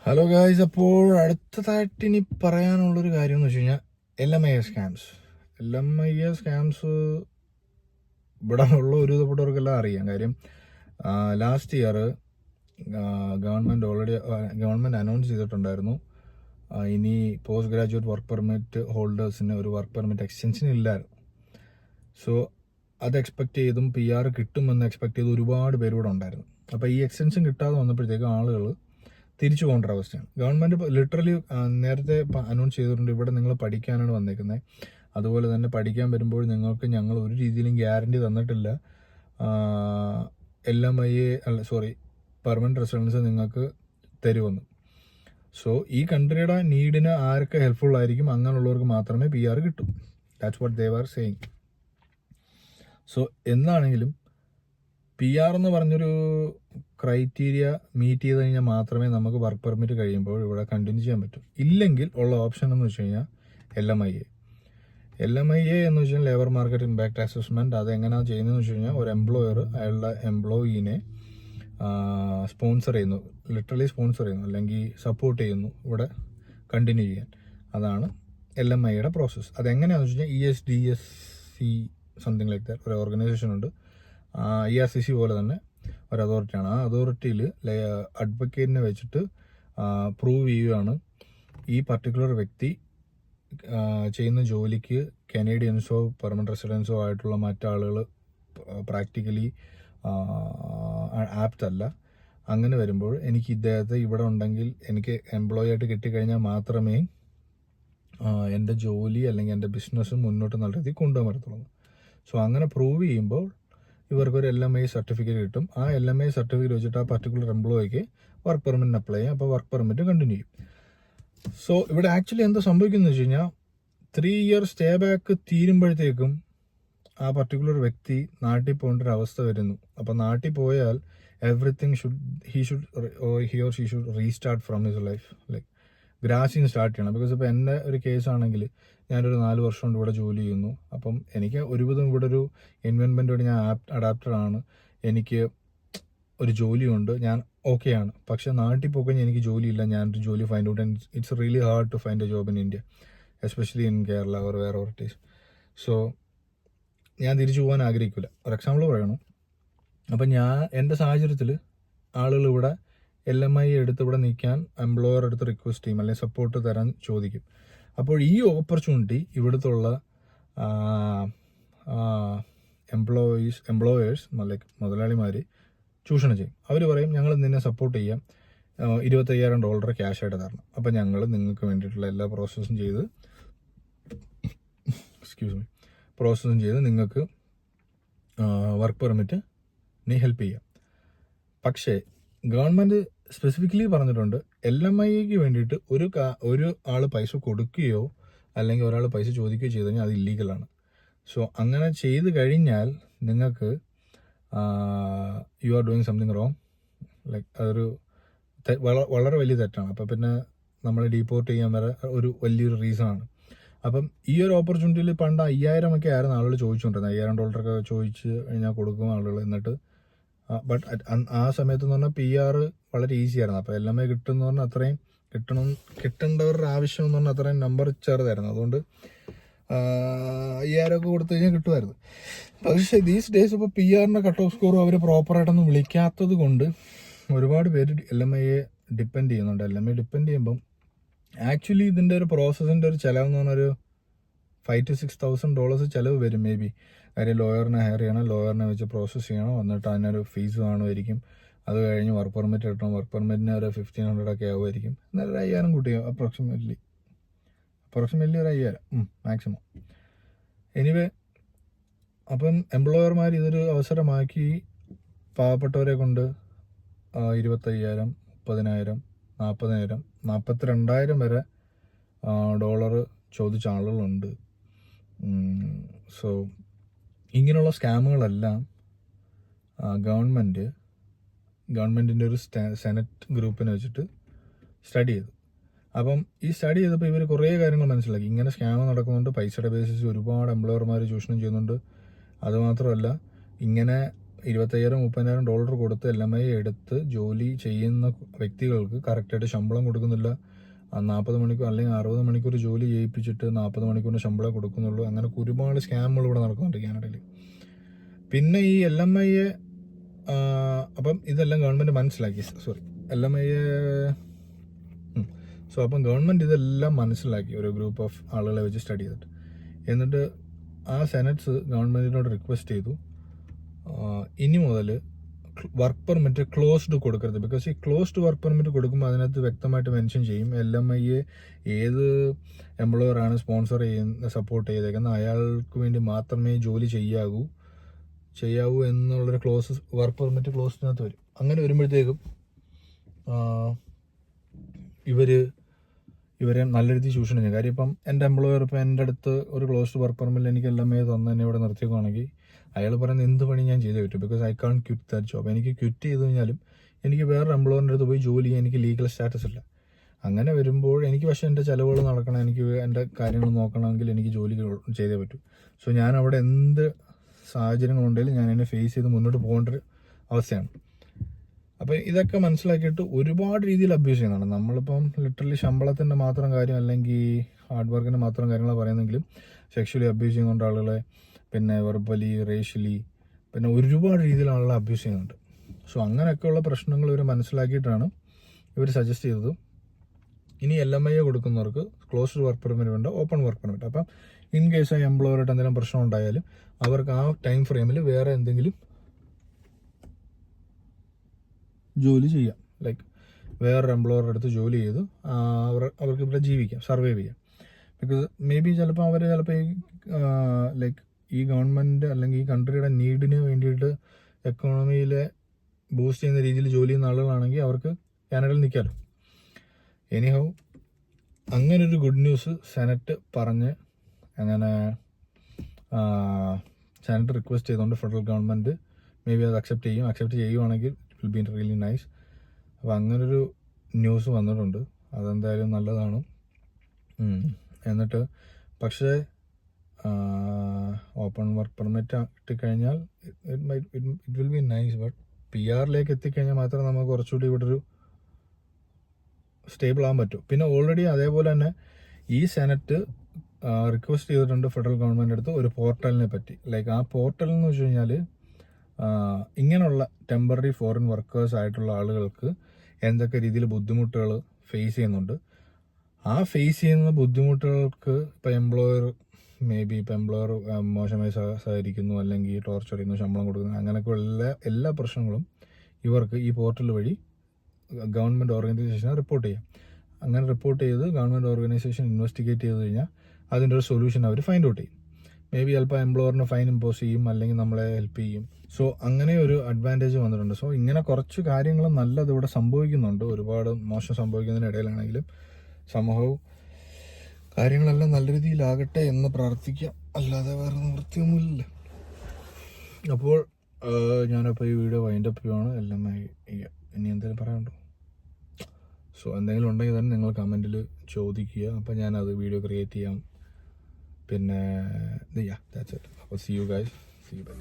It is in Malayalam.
ഹലോ ഗായ്സ്, അപ്പോൾ അടുത്തതായിട്ട് ഇനി പറയാനുള്ളൊരു കാര്യം എന്ന് വെച്ച് കഴിഞ്ഞാൽ എൽ എം ഐ സ്കാംസ് ഇവിടെ ഉള്ള ഒരുവിധപ്പെട്ടവർക്കെല്ലാം അറിയാം. കാര്യം ലാസ്റ്റ് ഇയർ ഗവൺമെൻറ് അനൗൺസ് ചെയ്തിട്ടുണ്ടായിരുന്നു, ഇനി പോസ്റ്റ് ഗ്രാജുവേറ്റ് വർക്ക് പെർമിറ്റ് ഹോൾഡേഴ്സിന് ഒരു വർക്ക് പെർമിറ്റ് എക്സ്റ്റൻഷൻ ഇല്ലായിരുന്നു. സോ അത് എക്സ്പെക്ട് ചെയ്തും PR കിട്ടുമെന്ന് എക്സ്പെക്ട് ചെയ്ത് ഒരുപാട് പേര് ഇവിടെ ഉണ്ടായിരുന്നു. അപ്പോൾ ഈ എക്സ്റ്റൻഷൻ കിട്ടാതെ വന്നപ്പോഴത്തേക്കും ആളുകൾ തിരിച്ചു പോകേണ്ട അവസ്ഥയാണ്. ഗവൺമെൻറ് ലിറ്ററലി നേരത്തെ അനൗൺസ് ചെയ്തിട്ടുണ്ട്, ഇവിടെ നിങ്ങൾ പഠിക്കാനാണ് വന്നേക്കുന്നത്, അതുപോലെ തന്നെ പഠിക്കാൻ വരുമ്പോൾ നിങ്ങൾക്ക് ഞങ്ങൾ ഒരു രീതിയിലും ഗ്യാരണ്ടി തന്നിട്ടില്ല, പെർമനന്റ് റെസിഡൻസ് നിങ്ങൾക്ക് തരുമെന്ന്. സോ ഈ കൺട്രിയുടെ നീഡിന് ആരൊക്കെ ഹെൽപ്ഫുൾ ആയിരിക്കും അങ്ങനെയുള്ളവർക്ക് മാത്രമേ PR കിട്ടൂ. That's what they are saying. So എന്താണെങ്കിലും PR എന്ന് പറഞ്ഞൊരു ക്രൈറ്റീരിയ മീറ്റ് ചെയ്ത് കഴിഞ്ഞാൽ മാത്രമേ നമുക്ക് വർക്ക് പെർമിറ്റ് കഴിയുമ്പോൾ ഇവിടെ കണ്ടിന്യൂ ചെയ്യാൻ പറ്റൂ. ഇല്ലെങ്കിൽ ഉള്ള ഓപ്ഷൻ എന്ന് വെച്ച് കഴിഞ്ഞാൽ LMIA എന്ന് വെച്ച് കഴിഞ്ഞാൽ ലേബർ മാർക്കറ്റ് ഇമ്പാക്ട് അസസ്മെൻറ്റ്. അത് എങ്ങനെയാണ് ചെയ്യുന്നതെന്ന് വെച്ച് കഴിഞ്ഞാൽ ഒരു എംപ്ലോയർ അയാളുടെ എംപ്ലോയീനെ ലിറ്ററലി സ്പോൺസർ ചെയ്യുന്നു അല്ലെങ്കിൽ സപ്പോർട്ട് ചെയ്യുന്നു ഇവിടെ കണ്ടിന്യൂ ചെയ്യാൻ. അതാണ് LMIയുടെ പ്രോസസ്സ്. അതെങ്ങനെയാണെന്ന് വെച്ച് കഴിഞ്ഞാൽ ESDSC സംതിങ് ലൈക്ക് ദാറ്റ് ഒരു ഓർഗനൈസേഷൻ ഉണ്ട്. ERCC പോലെ തന്നെ ഒരു അതോറിറ്റിയാണ്. ആ അതോറിറ്റിയിൽ അഡ്വക്കേറ്റിനെ വെച്ചിട്ട് പ്രൂവ് ചെയ്യുകയാണ് ഈ പർട്ടിക്കുലർ വ്യക്തി ചെയ്യുന്ന ജോലിക്ക് കനേഡിയൻസോ പെർമനന്റ് റെസിഡൻസോ ആയിട്ടുള്ള മറ്റാളുകൾ പ്രാക്ടിക്കലി ആപ്റ്റ് അല്ല. അങ്ങനെ വരുമ്പോൾ എനിക്ക് ഇദ്ദേഹത്തെ ഇവിടെ ഉണ്ടെങ്കിൽ എനിക്ക് എംപ്ലോയി ആയിട്ട് കിട്ടിക്കഴിഞ്ഞാൽ മാത്രമേ എൻ്റെ ജോലി അല്ലെങ്കിൽ എൻ്റെ ബിസിനസ് മുന്നോട്ട് നല്ല രീതിയിൽ കൊണ്ടുപോകാൻ പറ്റത്തുള്ളൂ. സോ അങ്ങനെ പ്രൂവ് ചെയ്യുമ്പോൾ ഇവർക്കൊരു LMI സർട്ടിഫിക്കറ്റ് കിട്ടും. ആ LMI സർട്ടിഫിക്കറ്റ് വെച്ചിട്ട് ആ പർട്ടിക്കുലർ എംപ്ലോയിക്ക് വർക്ക് പെർമിറ്റിന് അപ്ലൈ ചെയ്യാം. അപ്പോൾ വർക്ക് പെർമിറ്റ് കണ്ടിന്യൂ ചെയ്യും. സോ ഇവിടെ ആക്ച്വലി എന്താ സംഭവിക്കുന്നത് വെച്ച് കഴിഞ്ഞാൽ 3 ഇയർ സ്റ്റേ ബാക്ക് തീരുമ്പോഴത്തേക്കും ആ പർട്ടിക്കുലർ വ്യക്തി നാട്ടിൽ പോകേണ്ട ഒരു അവസ്ഥ വരുന്നു. അപ്പോൾ നാട്ടിൽ പോയാൽ everything he or she should restart from his life, like grazing start ചെയ്യണം. ബിക്കോസ് ഇപ്പോൾ എൻ്റെ ഒരു കേസാണെങ്കിൽ ഞാനൊരു 4 വർഷം കൊണ്ട് ഇവിടെ ജോലി ചെയ്യുന്നു. അപ്പം എനിക്ക് ഒരുവിധം ഇവിടെ ഒരു എൻവയോൺമെൻറ്റോട് ഞാൻ അഡാപ്റ്റഡ് ആണ്, എനിക്ക് ഒരു ജോലിയുണ്ട്, ഞാൻ ഓക്കെയാണ്. പക്ഷേ നാട്ടിൽ പോയി കഴിഞ്ഞാൽ എനിക്ക് ജോലിയില്ല, ഞാനൊരു ജോലി find out and it's really hard to find a job in India, especially in Kerala or വേറെ ഓവർട്ടീസ്. സോ ഞാൻ തിരിച്ചു പോകാൻ ആഗ്രഹിക്കില്ല. ഒരു എക്സാമ്പിൾ പറയണം. അപ്പം എൻ്റെ സാഹചര്യത്തിൽ ആളുകൾ ഇവിടെ LMI എടുത്ത് ഇവിടെ നിൽക്കാൻ എംപ്ലോയർ എടുത്ത് റിക്വസ്റ്റ് ചെയ്യും അല്ലെങ്കിൽ സപ്പോർട്ട് തരാൻ ചോദിക്കും. അപ്പോൾ ഈ ഓപ്പർച്യൂണിറ്റി ഇവിടുത്തുള്ള എംപ്ലോയേഴ്സ് ലൈക്ക് മുതലാളിമാർ ചൂഷണം ചെയ്യും. അവർ പറയും ഞങ്ങൾ നിന്നെ സപ്പോർട്ട് ചെയ്യാം, $25,000 ക്യാഷ് ആയിട്ട് തരണം. അപ്പം ഞങ്ങൾ നിങ്ങൾക്ക് വേണ്ടിയിട്ടുള്ള എല്ലാ പ്രോസസ്സും ചെയ്ത് നിങ്ങൾക്ക് വർക്ക് പെർമിറ്റ് ഹെൽപ്പ് ചെയ്യാം. പക്ഷേ ഗവൺമെൻറ് സ്പെസിഫിക്കലി പറഞ്ഞിട്ടുണ്ട് LMIക്ക് വേണ്ടിയിട്ട് ഒരു ആൾ പൈസ കൊടുക്കുകയോ അല്ലെങ്കിൽ ഒരാൾ പൈസ ചോദിക്കുകയോ ചെയ്ത് കഴിഞ്ഞാൽ അത് ഇല്ലീഗലാണ്. സോ അങ്ങനെ ചെയ്ത് കഴിഞ്ഞാൽ നിങ്ങൾക്ക് you are doing something wrong, like അതൊരു വളരെ വലിയ തെറ്റാണ്. അപ്പം പിന്നെ നമ്മൾ ഡീപ്പോർട്ട് ചെയ്യാൻ വരെ ഒരു വലിയൊരു റീസണാണ്. അപ്പം ഈ ഒരു ഓപ്പർച്യൂണിറ്റിയിൽ പണ്ട് 5,000 ഒക്കെ ആയിരുന്നു ആളുകൾ ചോദിച്ചുകൊണ്ടിരുന്നത്. $5,000 ചോദിച്ച് കഴിഞ്ഞാൽ കൊടുക്കും ആളുകൾ. എന്നിട്ട് ബട്ട് ആ സമയത്ത് എന്ന് പറഞ്ഞാൽ PR വളരെ ഈസി ആയിരുന്നു. അപ്പോൾ LMI കിട്ടുമെന്ന് പറഞ്ഞാൽ അത്രയും കിട്ടേണ്ടവരുടെ ആവശ്യം എന്ന് പറഞ്ഞാൽ അത്രയും നമ്പർ ചെറുതായിരുന്നു. അതുകൊണ്ട് 5,000 ഒക്കെ കൊടുത്തു കഴിഞ്ഞാൽ കിട്ടുമായിരുന്നു. പക്ഷേ ദീസ് ഡേയ്സ് ഇപ്പോൾ PRന്റെ കട്ട് ഓഫ് സ്കോറും അവർ പ്രോപ്പറായിട്ടൊന്നും വിളിക്കാത്തത് കൊണ്ട് ഒരുപാട് പേര് LMIയെ ഡിപ്പെൻഡ് ചെയ്യുന്നുണ്ട്. LMI ഡിപ്പെൻഡ് ചെയ്യുമ്പം ആക്ച്വലി ഇതിൻ്റെ ഒരു പ്രോസസ്സിൻ്റെ ഒരു ചിലവെന്ന് പറഞ്ഞാൽ ഒരു $5,000 to $6,000 ചിലവ് വരും മേ ബി. കാര്യം ലോയറിനെ ഹയർ ചെയ്യണം, ലോയറിനെ വെച്ച് പ്രോസസ്സ് ചെയ്യണം, എന്നിട്ട് അതിനൊരു ഫീസ് കാണുമായിരിക്കും. അത് കഴിഞ്ഞ് വർക്ക് പെർമിറ്റ് കിട്ടണം, വർക്ക് പെർമിറ്റിന് ഒരു 1,500 ഒക്കെ ആവുമായിരിക്കും. എന്നാലും 5,000 കൂട്ടി അപ്രോക്സിമേറ്റ്ലി ഒരു 5,000 മാക്സിമം. എനിവേ അപ്പം എംപ്ലോയർമാർ ഇതൊരു അവസരമാക്കി പാവപ്പെട്ടവരെ കൊണ്ട് 25,000, 30,000, 40,000, 42,000 വരെ $, ചോദിച്ച ആളുകളുണ്ട്. സോ ഇങ്ങനെയുള്ള സ്കാമുകളെല്ലാം ഗവൺമെൻറ്റിൻ്റെ ഒരു സെനറ്റ് ഗ്രൂപ്പിനെ വെച്ചിട്ട് സ്റ്റഡി ചെയ്തു. അപ്പം ഈ സ്റ്റഡി ചെയ്തപ്പോൾ ഇവർ കുറേ കാര്യങ്ങൾ മനസ്സിലാക്കി. ഇങ്ങനെ സ്കാം നടക്കുന്നുണ്ട്, പൈസയുടെ ബേസിസ് ഒരുപാട് എംപ്ലോയർമാർ ചൂഷണം ചെയ്യുന്നുണ്ട്. അതുമാത്രമല്ല ഇങ്ങനെ $25,000-30,000 കൊടുത്ത് LMI എടുത്ത് ജോലി ചെയ്യുന്ന വ്യക്തികൾക്ക് കറക്റ്റായിട്ട് ശമ്പളം കൊടുക്കുന്നില്ല. 40 മണിക്കൂർ അല്ലെങ്കിൽ 60 മണിക്കൂർ ജോലി ചെയ്യിപ്പിച്ചിട്ട് 40 മണിക്കൂറിന് ശമ്പളം കൊടുക്കുന്നുള്ളൂ. അങ്ങനെ ഒരുപാട് സ്കാമുകൾ ഇവിടെ നടക്കുന്നുണ്ട് കാനഡയിൽ. പിന്നെ ഈ LMI അപ്പം ഇതെല്ലാം ഗവൺമെൻറ് മനസ്സിലാക്കി. അപ്പം ഗവൺമെൻറ് ഇതെല്ലാം മനസ്സിലാക്കി ഒരു ഗ്രൂപ്പ് ഓഫ് ആളുകളെ വെച്ച് സ്റ്റഡി ചെയ്തിട്ട്. എന്നിട്ട് ആ സെനറ്റ്സ് ഗവൺമെൻറ്റിനോട് റിക്വസ്റ്റ് ചെയ്തു, ഇനി മുതൽ വർക്ക് പെർമിറ്റ് ക്ലോസ്ഡ് കൊടുക്കരുത്. ബിക്കോസ് ഈ ക്ലോസ്ഡ് വർക്ക് പെർമിറ്റ് കൊടുക്കുമ്പോൾ അതിനകത്ത് വ്യക്തമായിട്ട് മെൻഷൻ ചെയ്യും LMI ഏത് എംപ്ലോയറാണ് സ്പോൺസർ സപ്പോർട്ട് ചെയ്തേക്കുന്നത് അയാൾക്ക് വേണ്ടി മാത്രമേ ജോലി ചെയ്യാവൂ എന്നുള്ളൊരു ക്ലോസ് വർക്ക് പെർമിറ്റ് ക്ലോസിനകത്ത് വരും. അങ്ങനെ വരുമ്പോഴത്തേക്കും ഇവരെ നല്ല രീതിയിൽ ചൂഷണം ചെയ്യും. കാര്യം ഇപ്പം എൻ്റെ എംപ്ലോയർ ഇപ്പം എൻ്റെ അടുത്ത് ഒരു ക്ലോസ്ഡ് വർക്ക് പെർമിറ്റ് എനിക്ക് LMI തന്നെ എന്നെ ഇവിടെ നിർത്തിക്കുകയാണെങ്കിൽ അയാൾ പറയുന്നത് എന്ത് പണി ഞാൻ ചെയ്തേ പറ്റും. Because I can't quit that job. എനിക്ക് ക്വിറ്റ് ചെയ്ത് കഴിഞ്ഞാലും എനിക്ക് വേറെ എംപ്ലോയറിൻ്റെ അടുത്ത് പോയി ജോലി ചെയ്യാൻ എനിക്ക് ലീഗൽ സ്റ്റാറ്റസ് ഇല്ല. അങ്ങനെ വരുമ്പോൾ എനിക്ക് പക്ഷേ എൻ്റെ ചിലവുകൾ നടക്കണം, എനിക്ക് എൻ്റെ കാര്യങ്ങൾ നോക്കണമെങ്കിൽ എനിക്ക് ജോലി ചെയ്തേ പറ്റൂ. സോ ഞാൻ അവിടെ എന്ത് സാഹചര്യങ്ങളുണ്ടെങ്കിലും ഞാൻ എന്നെ ഫേസ് ചെയ്ത് മുന്നോട്ട് പോകേണ്ട ഒരു അവസ്ഥയാണ്. അപ്പോൾ ഇതൊക്കെ മനസ്സിലാക്കിയിട്ട് ഒരുപാട് രീതിയിൽ അബ്യൂസ് ചെയ്യുന്നതാണ്. നമ്മളിപ്പം ലിറ്ററലി ശമ്പളത്തിൻ്റെ മാത്രം കാര്യം അല്ലെങ്കിൽ ഹാർഡ് വർക്കിൻ്റെ മാത്രം കാര്യങ്ങൾ പറയുന്നെങ്കിലും സെക്ഷലി അബ്യൂസ് ചെയ്യുന്നുണ്ട് ആളുകളെ, പിന്നെ വെർബലി, റേഷ്യലി, പിന്നെ ഒരുപാട് രീതിയിൽ ആളുകളെ അബ്യൂസ് ചെയ്യുന്നുണ്ട്. സോ അങ്ങനെയൊക്കെയുള്ള പ്രശ്നങ്ങൾ ഇവർ മനസ്സിലാക്കിയിട്ടാണ് ഇവർ സജസ്റ്റ് ചെയ്തത് ഇനി LMI കൊടുക്കുന്നവർക്ക് ക്ലോസ്ഡ് വർക്ക് പെർമിറ്റ് വേണ്ട, ഓപ്പൺ വർക്ക് പെർമിറ്റ്. അപ്പം ഇൻ കേസ് ആ എംപ്ലോയറായിട്ട് എന്തെങ്കിലും പ്രശ്നം ഉണ്ടായാലും അവർക്ക് ആ ടൈം ഫ്രെയിമിൽ വേറെ എന്തെങ്കിലും ജോലി ചെയ്യാം. ലൈക്ക് വേറൊരു എംപ്ലോയറുടെ അടുത്ത് ജോലി ചെയ്ത് അവർക്ക് ഇവിടെ ജീവിക്കാം, സർവൈവ് ചെയ്യാം. ബിക്കോസ് മേ ബി ചിലപ്പോൾ ലൈക്ക് ഈ ഗവൺമെൻറ് അല്ലെങ്കിൽ ഈ കൺട്രിയുടെ നീഡിന് വേണ്ടിയിട്ട് എക്കോണമിയിലെ ബൂസ്റ്റ് ചെയ്യുന്ന രീതിയിൽ ജോലി ചെയ്യുന്ന ആളുകളാണെങ്കിൽ അവർക്ക് കാനഡയിൽ നിൽക്കാമല്ലോ. എനിഹൗ അങ്ങനൊരു ഗുഡ് ന്യൂസ് സെനറ്റ് പറഞ്ഞ് അങ്ങനെ സെനറ്റ് റിക്വസ്റ്റ് ചെയ്തുകൊണ്ട് ഫെഡറൽ ഗവൺമെൻറ് മേ ബി അത് അക്സെപ്റ്റ് ചെയ്യുവാണെങ്കിൽ it will be really nice. അപ്പോൾ അങ്ങനൊരു ന്യൂസ് വന്നിട്ടുണ്ട്, അതെന്തായാലും നല്ലതാണ്. എന്നിട്ട് പക്ഷേ ഓപ്പൺ വർക്ക് പെർമിറ്റ് കിട്ടിക്കഴിഞ്ഞാൽ it will be nice. But PR എത്തിക്കഴിഞ്ഞാൽ മാത്രമേ നമുക്ക് കുറച്ചുകൂടി ഇവിടെ ഒരു സ്റ്റേബിൾ ആകാൻ പറ്റൂ. പിന്നെ ഓൾറെഡി അതേപോലെ തന്നെ ഈ സെനറ്റ് റിക്വസ്റ്റ് ചെയ്തിട്ടുണ്ട് ഫെഡറൽ ഗവൺമെൻറ് അടുത്ത് ഒരു പോർട്ടലിനെ പറ്റി. ലൈക്ക് ആ പോർട്ടൽ എന്ന് വെച്ച് കഴിഞ്ഞാൽ ഇങ്ങനെയുള്ള ടെമ്പററി ഫോറിൻ വർക്കേഴ്സ് ആയിട്ടുള്ള ആളുകൾക്ക് എന്തൊക്കെ രീതിയിൽ ബുദ്ധിമുട്ടുകൾ ഫേസ് ചെയ്യുന്നുണ്ട്, ആ ഫേസ് ചെയ്യുന്ന ബുദ്ധിമുട്ടുകൾക്ക് ഇപ്പോൾ എംപ്ലോയർ മോശമായി സഹകരിക്കുന്നു, അല്ലെങ്കിൽ ടോർച്ചർ ചെയ്യുന്നു, ശമ്പളം കൊടുക്കുന്നു, അങ്ങനെയൊക്കെയുള്ള എല്ലാ പ്രശ്നങ്ങളും ഇവർക്ക് ഈ പോർട്ടൽ വഴി ഗവൺമെൻറ് ഓർഗനൈസേഷനെ റിപ്പോർട്ട് ചെയ്യാം. അങ്ങനെ റിപ്പോർട്ട് ചെയ്ത് ഗവൺമെൻറ് ഓർഗനൈസേഷൻ ഇൻവെസ്റ്റിഗേറ്റ് ചെയ്ത് കഴിഞ്ഞാൽ അതിൻ്റെ ഒരു സൊല്യൂഷൻ അവർ ഫൈൻഡ് ഔട്ട് ചെയ്യും. മേ ബി ചിലപ്പോൾ എംപ്ലോയറിന് ഫൈൻ ഇമ്പോസ് ചെയ്യും, അല്ലെങ്കിൽ നമ്മളെ ഹെൽപ്പ് ചെയ്യും. സോ അങ്ങനെ ഒരു അഡ്വാൻറ്റേജ് വന്നിട്ടുണ്ട്. സോ ഇങ്ങനെ കുറച്ച് കാര്യങ്ങൾ നല്ലത് ഇവിടെ സംഭവിക്കുന്നുണ്ട്. ഒരുപാട് മോശം സംഭവിക്കുന്നതിനിടയിലാണെങ്കിലും സമൂഹവും കാര്യങ്ങളെല്ലാം നല്ല രീതിയിലാകട്ടെ എന്ന് പ്രാർത്ഥിക്കാം, അല്ലാതെ വേറെ നിവൃത്തിയൊന്നുമില്ല. അപ്പോൾ ഞാനപ്പോൾ ഈ വീഡിയോ വൈൻഡപ്പ് ചെയ്യുവാണ്. എല്ലാം ഇനി എന്തെങ്കിലും പറയാനുണ്ടോ? സോ എന്തെങ്കിലും ഉണ്ടെങ്കിൽ തന്നെ നിങ്ങൾ കമൻറ്റിൽ ചോദിക്കുക, അപ്പോൾ ഞാനത് വീഡിയോ ക്രിയേറ്റ് ചെയ്യാം. പിന്നെ that's it. അപ്പോൾ see you guys. See you back.